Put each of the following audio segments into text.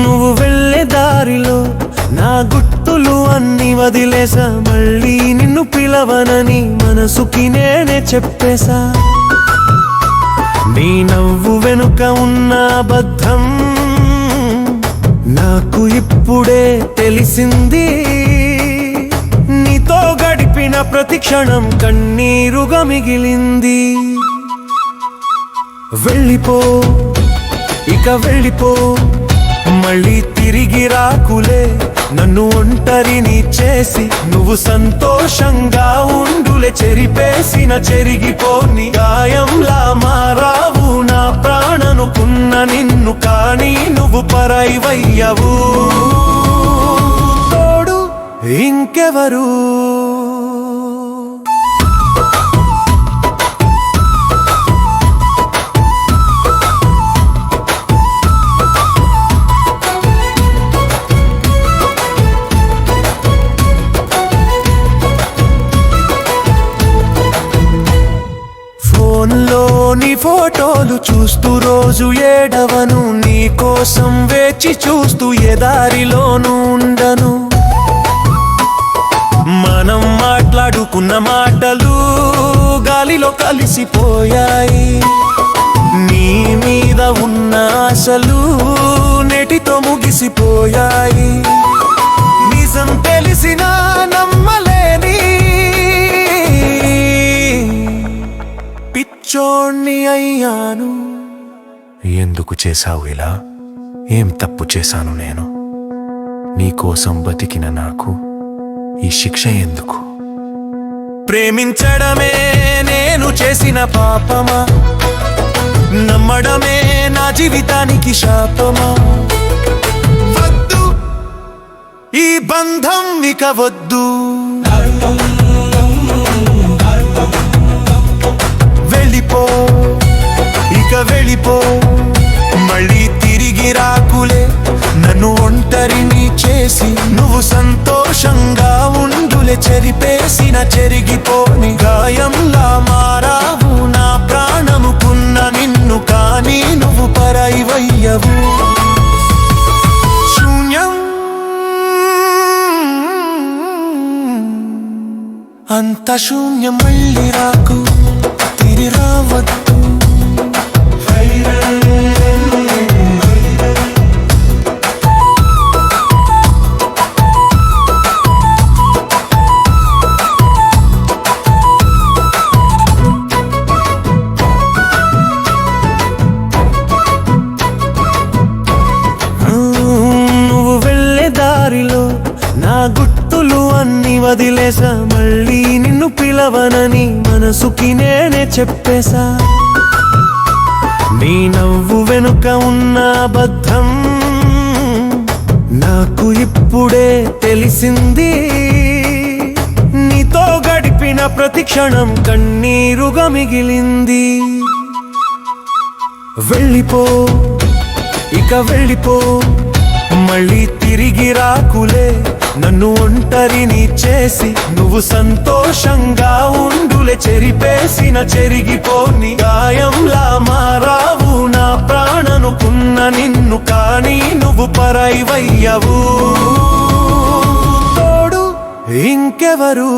నువ్వు వెళ్ళే దారిలో నా గుర్తులు అన్ని వదిలేసా, మళ్ళీ నిన్ను పిలవనని మనసుకి నేనే చెప్పేశా. నీ నవ్వు వెనుక ఉన్న అబద్ధం నాకు ఇప్పుడే తెలిసింది. నీతో గడిపిన ప్రతి క్షణం కన్నీరుగా మిగిలింది. వెళ్ళిపో, ఇక వెళ్ళిపో, మళ్ళీ తిరిగి రాకులే. నన్ను ఒంటరిని చేసి నువ్వు సంతోషంగా ఉండులే. చెరిపేసిన చెరిగిపోని గాయంలా మారావు నా ప్రాణనుకున్న నిన్ను, కానీ నువ్వు పరాయివయ్యావు. తోడు ఇంకెవరు? ఫోన్లోని ఫోటోలు చూస్తూ రోజు ఏడవను, నీ కోసం వేచి చూస్తూ ఏ దారిలోనూ ఉండను. మనం మాట్లాడుకున్న మాటలు గాలిలో కలిసిపోయాయి. నీ మీద ఉన్న ఆశలు నేటితో ముగిసిపోయాయి. నిజం తెలిసినా నమ్మలేని పిచ్చోణ్ణి అయ్యాను. ఎందుకు చేశావు ఇలా? ఏం తప్పు చేశాను నేను? నీకోసం బతికిన నాకు ఈ శిక్ష ఎందుకు? ప్రేమించడమే నేను చేసిన పాపమా? నమ్మడమే నా జీవితానికి శాపమా? వద్దు, ఈ బంధం ఇక వద్దు. వెళ్ళిపో, ఇక వెళ్ళిపో, మళ్ళీ తిరిగి రాకులే. నన్ను ఒంటరిని చేసి నువ్వు సంతోషంగా ఉండులే. చెరిపేసిన చెరిగిపోని గాయంలా మారావు నా ప్రాణముకున్న నిన్ను, కానీ నువ్వు పరాయివయ్యావు. శూన్యం, అంత శూన్యం మళ్ళీ రాకు, తిరిగి రావద్దు. నువ్వు వెళ్ళే దారిలో నా గుర్తులు అన్ని వదిలేసా, మళ్ళీ నిన్ను పిలవనని మనసుకి నేనే చెప్పేశా. నీ నవ్వు వెనుక ఉన్న అబద్ధం నాకు ఇప్పుడే తెలిసింది. నీతో గడిపిన ప్రతి క్షణం కన్నీరుగా మిగిలింది. వెళ్ళిపో, ఇక వెళ్ళిపో, మళ్ళీ తిరిగి రాకులే. నన్ను ఒంటరిని చేసి నువ్వు సంతోషంగా ఉండులే. చెరిపేసిన చెరిగిపోని గాయంలా మారావు నా ప్రాణనుకున్న నిన్ను, కానీ నువ్వు పరాయివయ్యావు. తోడు ఇంకెవరు?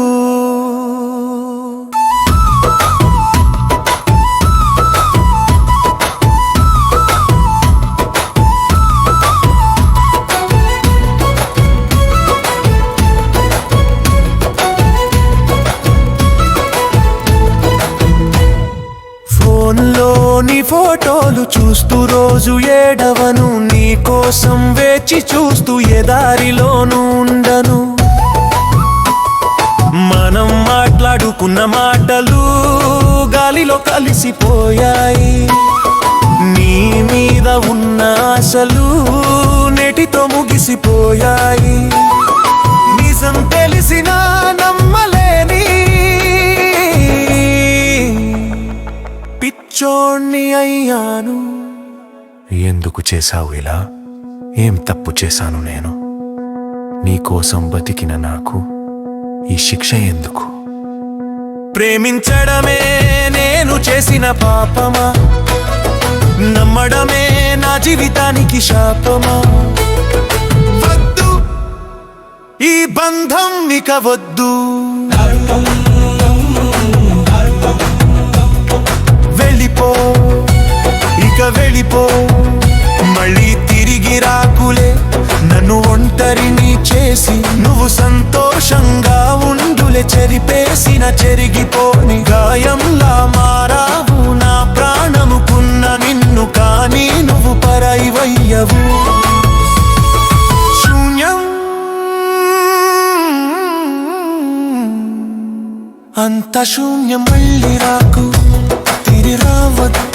ఫోన్లోని ఫోటోలు చూస్తూ రోజు ఏడవను, నీ కోసం వేచి చూస్తూ ఏ దారిలోనూ ఉండను. మనం మాట్లాడుకున్న మాటలు గాలిలో కలిసిపోయాయి. నీ మీద ఉన్న ఆశలు నేటితో ముగిసిపోయాయి. నిజం తెలిసినా పిచ్చోణ్ణి అయ్యాను. ఎందుకు చేశావు ఇలా? ఏం తప్పు చేశాను నేను? నీకోసం బతికిన నాకు ఈ శిక్ష ఎందుకు? ప్రేమించడమే నేను చేసిన పాపమా? నమ్మడమే నా జీవితానికి శాపమా? వద్దు, ఈ బంధం ఇక వద్దు. వెళ్ళిపో, ఇక వెళ్ళిపో, మళ్ళీ తిరిగి రాకులే. నన్ను ఒంటరిని చేసి నువ్వు సంతోషంగా ఉండులే. చెరిపేసిన చెరిగిపోని గాయంలా మారావు నా ప్రాణముకున్న నిన్ను. కానీ నువ్వు పరాయివయ్యవు. శూన్యం, అంత శూన్యం, మళ్ళీ రాకు, తిరిగి రావద్దు.